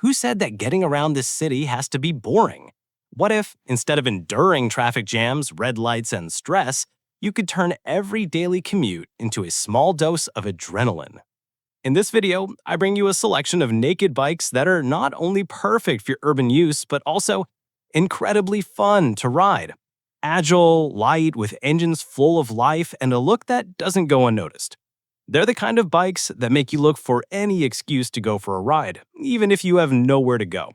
who said that getting around this city has to be boring? What if, instead of enduring traffic jams, red lights, and stress, you could turn every daily commute into a small dose of adrenaline? In this video, I bring you a selection of naked bikes that are not only perfect for urban use, but also incredibly fun to ride. Agile, light, with engines full of life and a look that doesn't go unnoticed. They're the kind of bikes that make you look for any excuse to go for a ride, even if you have nowhere to go.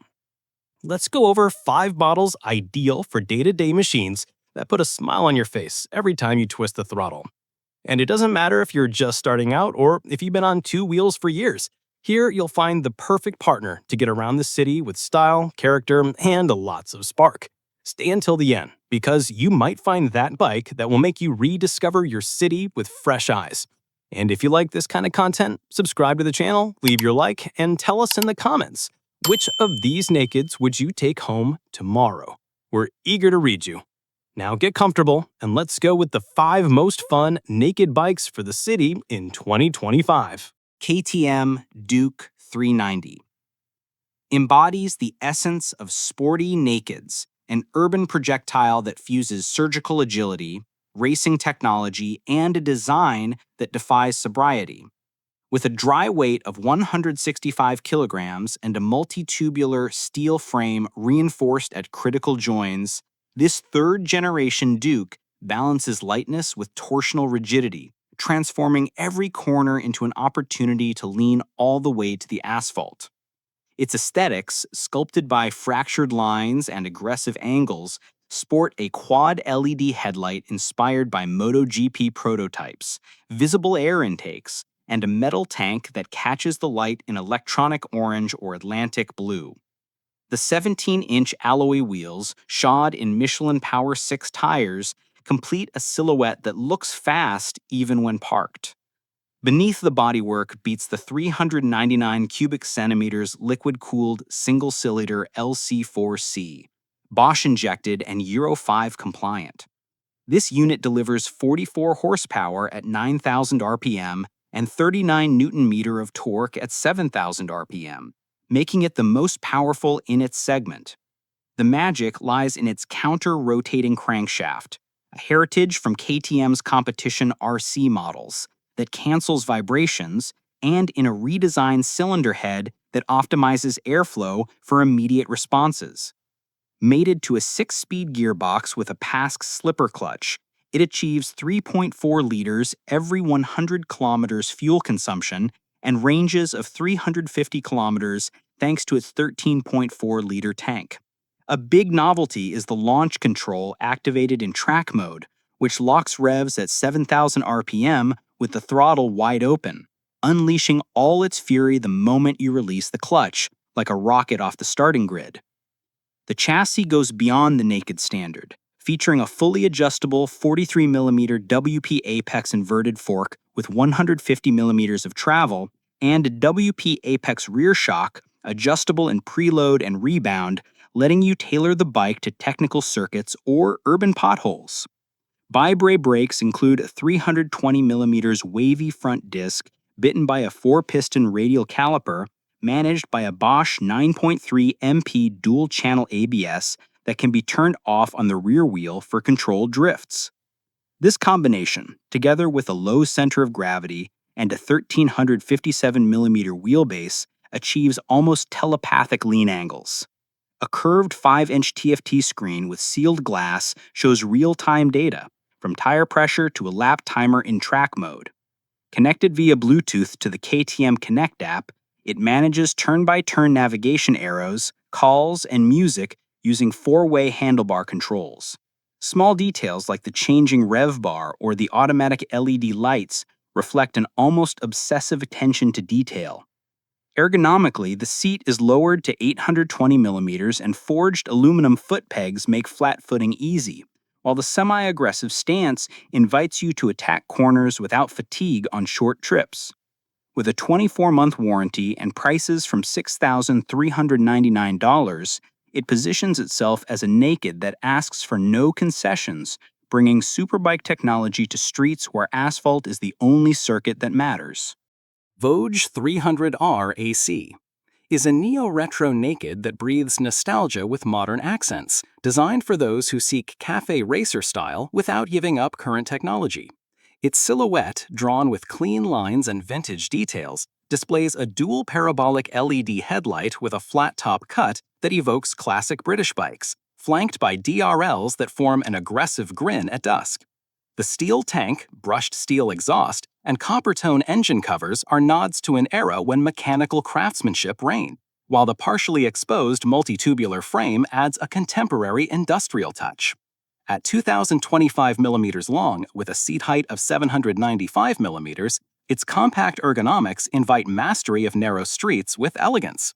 Let's go over 5 models ideal for day-to-day machines that put a smile on your face every time you twist the throttle. And it doesn't matter if you're just starting out or if you've been on 2 wheels for years. Here, you'll find the perfect partner to get around the city with style, character, and lots of spark. Stay until the end, because you might find that bike that will make you rediscover your city with fresh eyes. And if you like this kind of content, subscribe to the channel, leave your like, and tell us in the comments, which of these nakeds would you take home tomorrow? We're eager to read you. Now get comfortable, and let's go with the 5 most fun naked bikes for the city in 2025. KTM Duke 390 embodies the essence of sporty nakeds, an urban projectile that fuses surgical agility, racing technology, and a design that defies sobriety. With a dry weight of 165 kilograms and a multi-tubular steel frame reinforced at critical joins, this third-generation Duke balances lightness with torsional rigidity, transforming every corner into an opportunity to lean all the way to the asphalt. Its aesthetics, sculpted by fractured lines and aggressive angles, sport a quad LED headlight inspired by MotoGP prototypes, visible air intakes, and a metal tank that catches the light in electronic orange or Atlantic blue. The 17-inch alloy wheels, shod in Michelin Power 6 tires, complete a silhouette that looks fast even when parked. Beneath the bodywork beats the 399 cubic centimeters liquid-cooled single-cylinder LC4C, Bosch-injected and Euro 5 compliant. This unit delivers 44 horsepower at 9,000 RPM and 39 Newton-meter of torque at 7,000 RPM, making it the most powerful in its segment. The magic lies in its counter-rotating crankshaft, a heritage from KTM's competition RC models that cancels vibrations, and in a redesigned cylinder head that optimizes airflow for immediate responses. Mated to a 6-speed gearbox with a PASC slipper clutch, it achieves 3.4 liters every 100 kilometers fuel consumption and ranges of 350 kilometers thanks to its 13.4-liter tank. A big novelty is the launch control activated in track mode, which locks revs at 7,000 RPM with the throttle wide open, unleashing all its fury the moment you release the clutch, like a rocket off the starting grid. The chassis goes beyond the naked standard, featuring a fully adjustable 43mm WP Apex inverted fork with 150mm of travel and a WP Apex rear shock, adjustable in preload and rebound, letting you tailor the bike to technical circuits or urban potholes. Bi-Bray brakes include a 320mm wavy front disc bitten by a 4-piston radial caliper managed by a Bosch 9.3 MP dual-channel ABS that can be turned off on the rear wheel for controlled drifts. This combination, together with a low center of gravity and a 1,357mm wheelbase, achieves almost telepathic lean angles. A curved 5-inch TFT screen with sealed glass shows real-time data, from tire pressure to a lap timer in track mode. Connected via Bluetooth to the KTM Connect app, it manages turn-by-turn navigation arrows, calls, and music using 4-way handlebar controls. Small details like the changing rev bar or the automatic LED lights reflect an almost obsessive attention to detail. Ergonomically, the seat is lowered to 820mm and forged aluminum foot pegs make flat footing easy, while the semi-aggressive stance invites you to attack corners without fatigue on short trips. With a 24-month warranty and prices from $6,399, it positions itself as a naked that asks for no concessions, bringing superbike technology to streets where asphalt is the only circuit that matters. Voge 300R AC. is a neo-retro naked that breathes nostalgia with modern accents, designed for those who seek cafe racer style without giving up current technology. Its silhouette, drawn with clean lines and vintage details, displays a dual parabolic LED headlight with a flat-top cut that evokes classic British bikes, flanked by DRLs that form an aggressive grin at dusk. The steel tank, brushed steel exhaust, and copper-tone engine covers are nods to an era when mechanical craftsmanship reigned, while the partially exposed multitubular frame adds a contemporary industrial touch. At 2,025 millimeters long with a seat height of 795 millimeters, its compact ergonomics invite mastery of narrow streets with elegance.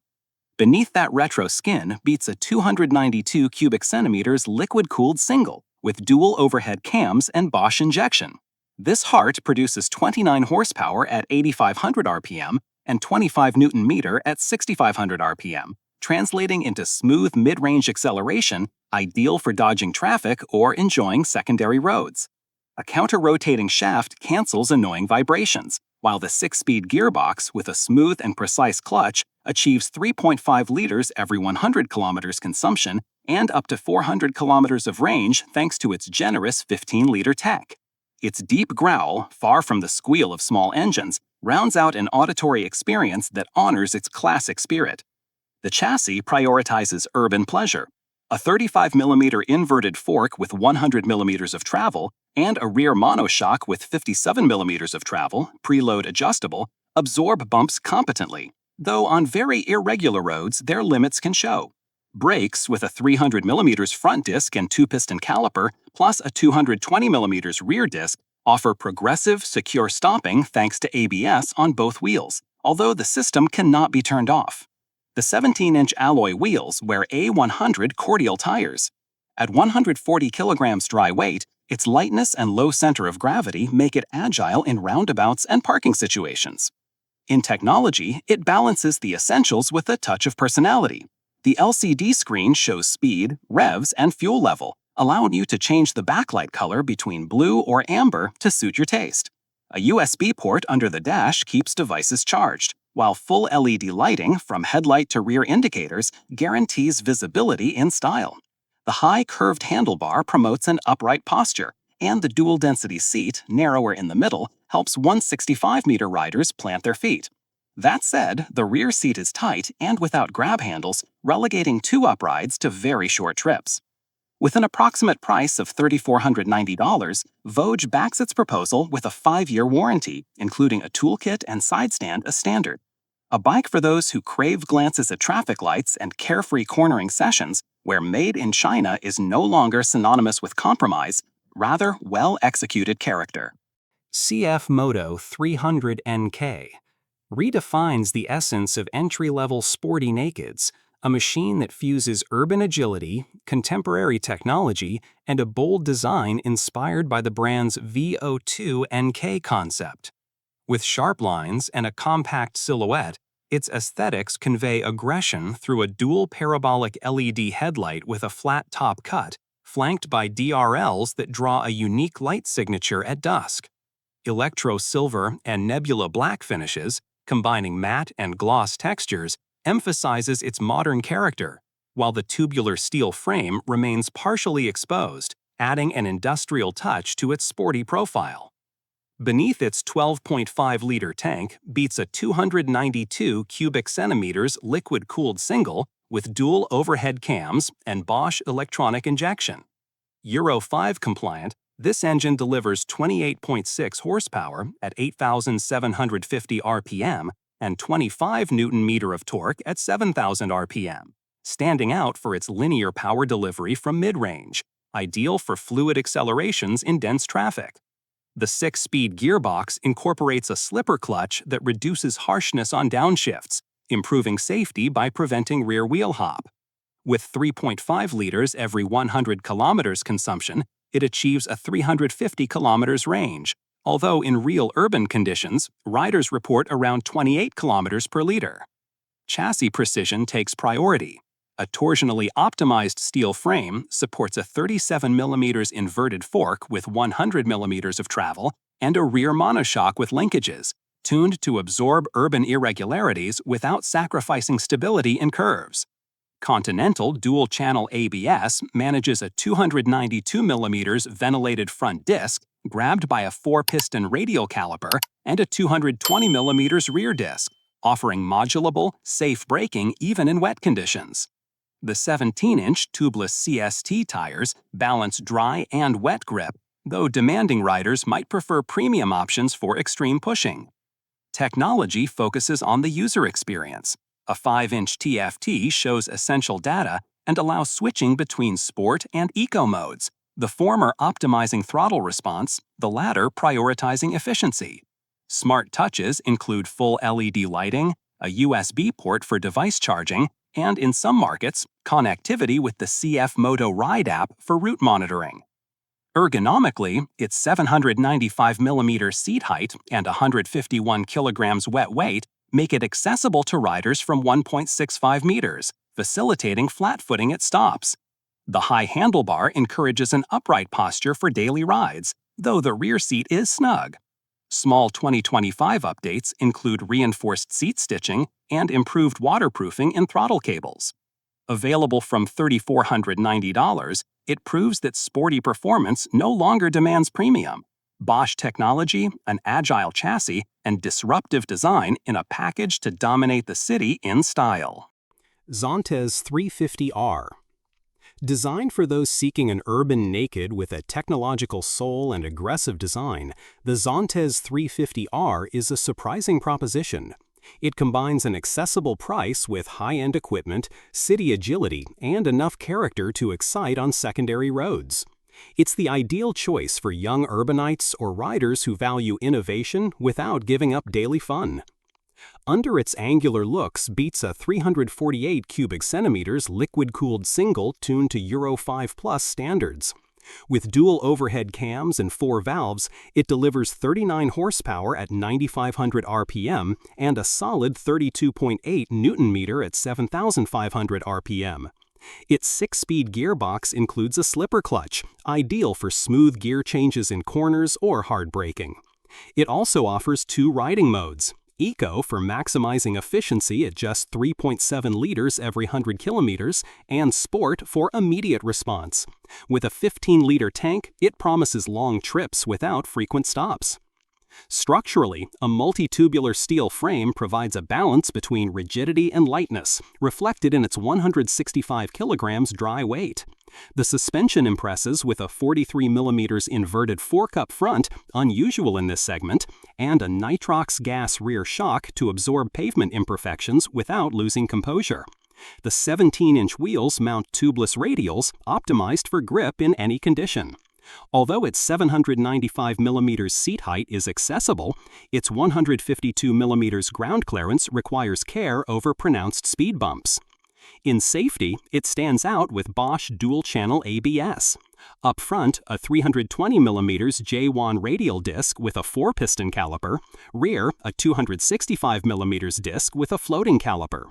Beneath that retro skin beats a 292 cubic centimeters liquid-cooled single with dual overhead cams and Bosch injection. This heart produces 29 horsepower at 8,500 RPM and 25 Nm at 6,500 RPM, translating into smooth mid-range acceleration ideal for dodging traffic or enjoying secondary roads. A counter-rotating shaft cancels annoying vibrations, while the 6-speed gearbox with a smooth and precise clutch achieves 3.5 liters every 100 kilometers consumption and up to 400 kilometers of range thanks to its generous 15-liter tank. Its deep growl, far from the squeal of small engines, rounds out an auditory experience that honors its classic spirit. The chassis prioritizes urban pleasure. A 35mm inverted fork with 100mm of travel and a rear monoshock with 57mm of travel, preload adjustable, absorb bumps competently, though on very irregular roads their limits can show. Brakes with a 300mm front disc and 2-piston caliper, plus a 220mm rear disc, offer progressive, secure stopping thanks to ABS on both wheels, although the system cannot be turned off. The 17-inch alloy wheels wear A100 Cordial tires. At 140 kilograms dry weight, its lightness and low center of gravity make it agile in roundabouts and parking situations. In technology, it balances the essentials with a touch of personality. The LCD screen shows speed, revs, and fuel level, allowing you to change the backlight color between blue or amber to suit your taste. A USB port under the dash keeps devices charged, while full LED lighting from headlight to rear indicators guarantees visibility in style. The high curved handlebar promotes an upright posture, and the dual-density seat, narrower in the middle, helps 165-meter riders plant their feet. That said, the rear seat is tight and without grab handles, relegating 2 uprides to very short trips. With an approximate price of $3,490, Voge backs its proposal with a 5-year warranty, including a toolkit and side stand as standard. A bike for those who crave glances at traffic lights and carefree cornering sessions, where made in China is no longer synonymous with compromise, rather well-executed character. CFMOTO 300NK redefines the essence of entry-level sporty nakeds, a machine that fuses urban agility, contemporary technology, and a bold design inspired by the brand's VO2 NK concept. With sharp lines and a compact silhouette, its aesthetics convey aggression through a dual parabolic LED headlight with a flat top cut, flanked by DRLs that draw a unique light signature at dusk. Electro silver and nebula black finishes, combining matte and gloss textures, emphasizes its modern character, while the tubular steel frame remains partially exposed, adding an industrial touch to its sporty profile. Beneath its 12.5-liter tank beats a 292 cubic centimeters liquid-cooled single with dual overhead cams and Bosch electronic injection. Euro 5 compliant, this engine delivers 28.6 horsepower at 8,750 RPM and 25 Nm of torque at 7,000 RPM, standing out for its linear power delivery from mid-range, ideal for fluid accelerations in dense traffic. The 6-speed gearbox incorporates a slipper clutch that reduces harshness on downshifts, improving safety by preventing rear wheel hop. With 3.5 liters every 100 kilometers consumption, it achieves a 350 kilometers range, although in real urban conditions, riders report around 28 kilometers per liter. Chassis precision takes priority. A torsionally optimized steel frame supports a 37mm inverted fork with 100mm of travel and a rear monoshock with linkages, tuned to absorb urban irregularities without sacrificing stability in curves. Continental dual-channel ABS manages a 292mm ventilated front disc grabbed by a 4-piston radial caliper and a 220mm rear disc, offering modulable, safe braking even in wet conditions. The 17-inch tubeless CST tires balance dry and wet grip, though demanding riders might prefer premium options for extreme pushing. Technology focuses on the user experience. A 5-inch TFT shows essential data and allows switching between sport and eco modes, the former optimizing throttle response, the latter prioritizing efficiency. Smart touches include full LED lighting, a USB port for device charging, and in some markets, connectivity with the CFMOTO Ride app for route monitoring. Ergonomically, its 795mm seat height and 151 kilograms wet weight make it accessible to riders from 1.65 meters, facilitating flat footing at stops. The high handlebar encourages an upright posture for daily rides, though the rear seat is snug. Small 2025 updates include reinforced seat stitching and improved waterproofing in throttle cables. Available from $3,490, it proves that sporty performance no longer demands premium. Bosch technology, an agile chassis, and disruptive design in a package to dominate the city in style. Zontes 350R. Designed for those seeking an urban naked with a technological soul and aggressive design, the Zontes 350R is a surprising proposition. It combines an accessible price with high-end equipment, city agility, and enough character to excite on secondary roads. It's the ideal choice for young urbanites or riders who value innovation without giving up daily fun. Under its angular looks beats a 348 cubic centimeters liquid-cooled single tuned to Euro 5+ standards. With dual overhead cams and 4 valves, it delivers 39 horsepower at 9,500 RPM and a solid 32.8 Newton-meter at 7,500 RPM. Its 6-speed gearbox includes a slipper clutch, ideal for smooth gear changes in corners or hard braking. It also offers 2 riding modes: Eco for maximizing efficiency at just 3.7 liters every 100 kilometers, and Sport for immediate response. With a 15-liter tank, it promises long trips without frequent stops. Structurally, a multi-tubular steel frame provides a balance between rigidity and lightness, reflected in its 165 kilograms dry weight. The suspension impresses with a 43mm inverted fork-up front, unusual in this segment, and a nitrox gas rear shock to absorb pavement imperfections without losing composure. The 17-inch wheels mount tubeless radials, optimized for grip in any condition. Although its 795mm seat height is accessible, its 152mm ground clearance requires care over pronounced speed bumps. In safety, it stands out with Bosch dual-channel ABS. Up front, a 320mm J1 radial disc with a 4-piston caliper, rear, a 265mm disc with a floating caliper.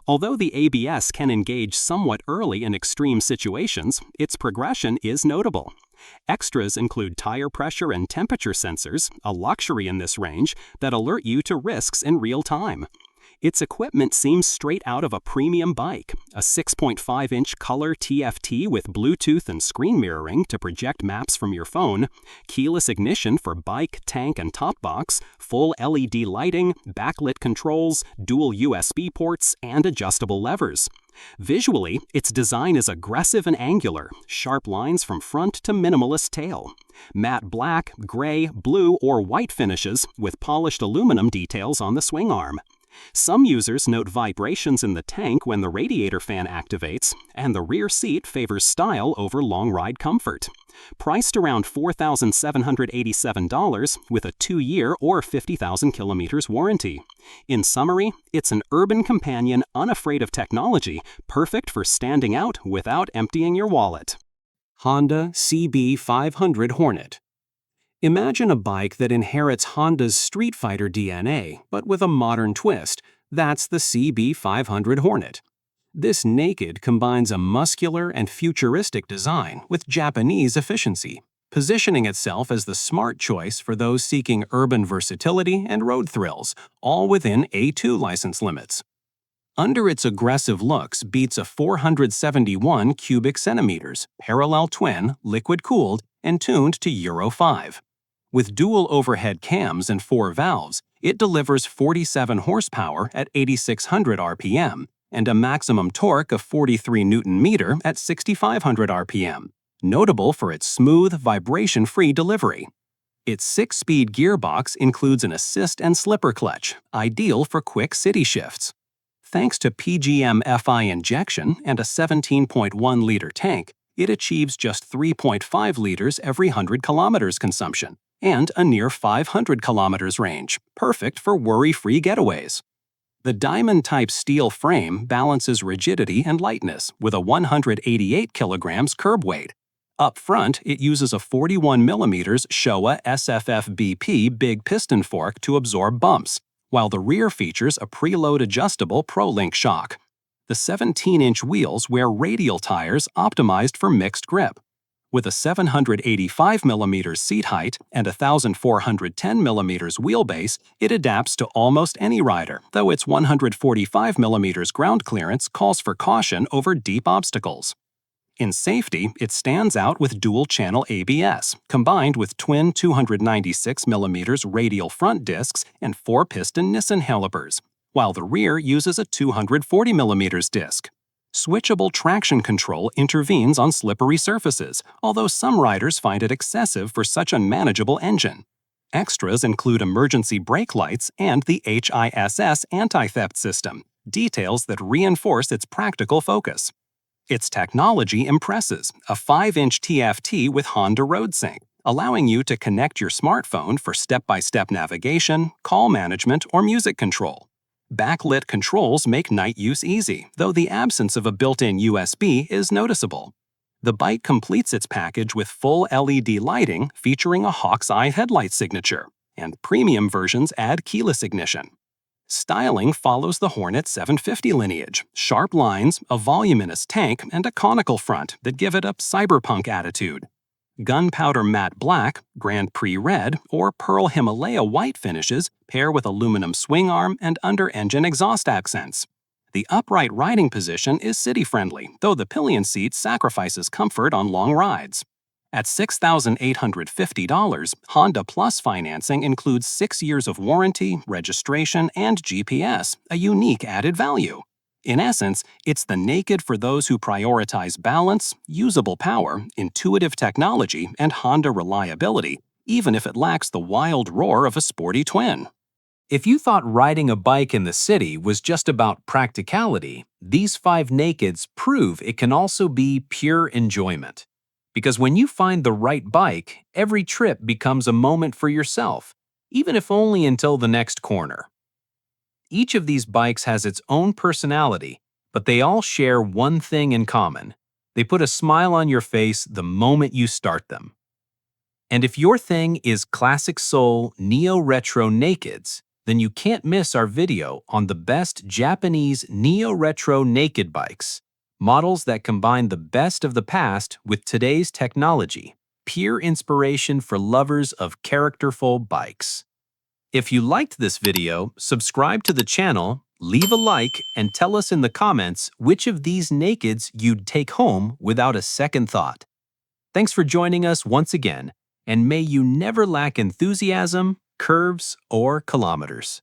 Although the ABS can engage somewhat early in extreme situations, its progression is notable. Extras include tire pressure and temperature sensors, a luxury in this range, that alert you to risks in real time. Its equipment seems straight out of a premium bike: a 6.5-inch color TFT with Bluetooth and screen mirroring to project maps from your phone, keyless ignition for bike, tank, and top box, full LED lighting, backlit controls, dual USB ports, and adjustable levers. Visually, its design is aggressive and angular, sharp lines from front to minimalist tail. Matte black, gray, blue, or white finishes with polished aluminum details on the swing arm. Some users note vibrations in the tank when the radiator fan activates, and the rear seat favors style over long ride comfort. Priced around $4,787 with a 2-year or 50,000 kilometers warranty. In summary, it's an urban companion unafraid of technology, perfect for standing out without emptying your wallet. Honda CB500 Hornet. Imagine a bike that inherits Honda's Street Fighter DNA, but with a modern twist. That's the CB500 Hornet. This naked combines a muscular and futuristic design with Japanese efficiency. positioning itself as the smart choice for those seeking urban versatility and road thrills, all within A2 license limits. Under its aggressive looks beats a 471 cubic centimeters, parallel twin, liquid-cooled, and tuned to Euro 5. With dual overhead cams and 4 valves, it delivers 47 horsepower at 8,600 RPM and a maximum torque of 43 Nm at 6,500 RPM, notable for its smooth, vibration-free delivery. Its 6-speed gearbox includes an assist and slipper clutch, ideal for quick city shifts. Thanks to PGM FI injection and a 17.1-liter tank, it achieves just 3.5 liters every 100 kilometers consumption and a near 500 kilometers range, perfect for worry-free getaways. The diamond-type steel frame balances rigidity and lightness with a 188 kilograms curb weight. Up front, it uses a 41 mm Showa SFF BP big piston fork to absorb bumps, while the rear features a preload adjustable ProLink shock. The 17-inch wheels wear radial tires optimized for mixed grip. With a 785 mm seat height and a 1,410 mm wheelbase, it adapts to almost any rider, though its 145 mm ground clearance calls for caution over deep obstacles. In safety, it stands out with dual-channel ABS, combined with twin 296 mm radial front discs and 4-piston Nissan calipers, while the rear uses a 240 mm disc. Switchable traction control intervenes on slippery surfaces, although some riders find it excessive for such a manageable engine. Extras include emergency brake lights and the HISS anti-theft system, details that reinforce its practical focus. Its technology impresses, a 5-inch TFT with Honda RoadSync, allowing you to connect your smartphone for step-by-step navigation, call management, or music control. Backlit controls make night use easy, though the absence of a built-in USB is noticeable. The bike completes its package with full LED lighting featuring a hawk's eye headlight signature, and premium versions add keyless ignition. Styling follows the Hornet 750 lineage, sharp lines, a voluminous tank, and a conical front that give it a cyberpunk attitude. Gunpowder matte black, Grand Prix red, or pearl Himalaya white finishes pair with aluminum swing arm and under-engine exhaust accents. The upright riding position is city-friendly, though the pillion seat sacrifices comfort on long rides. At $6,850, Honda Plus financing includes 6 years of warranty, registration, and GPS, a unique added value. In essence, it's the Naked for those who prioritize balance, usable power, intuitive technology, and Honda reliability, even if it lacks the wild roar of a sporty twin. If you thought riding a bike in the city was just about practicality, these 5 Nakeds prove it can also be pure enjoyment. Because when you find the right bike, every trip becomes a moment for yourself, even if only until the next corner. Each of these bikes has its own personality, but they all share one thing in common. They put a smile on your face the moment you start them. And if your thing is classic soul neo-retro nakeds, then you can't miss our video on the best Japanese neo-retro naked bikes, models that combine the best of the past with today's technology, pure inspiration for lovers of characterful bikes. If you liked this video, subscribe to the channel, leave a like, and tell us in the comments which of these nakeds you'd take home without a second thought. Thanks for joining us once again, and may you never lack enthusiasm, curves, or kilometers.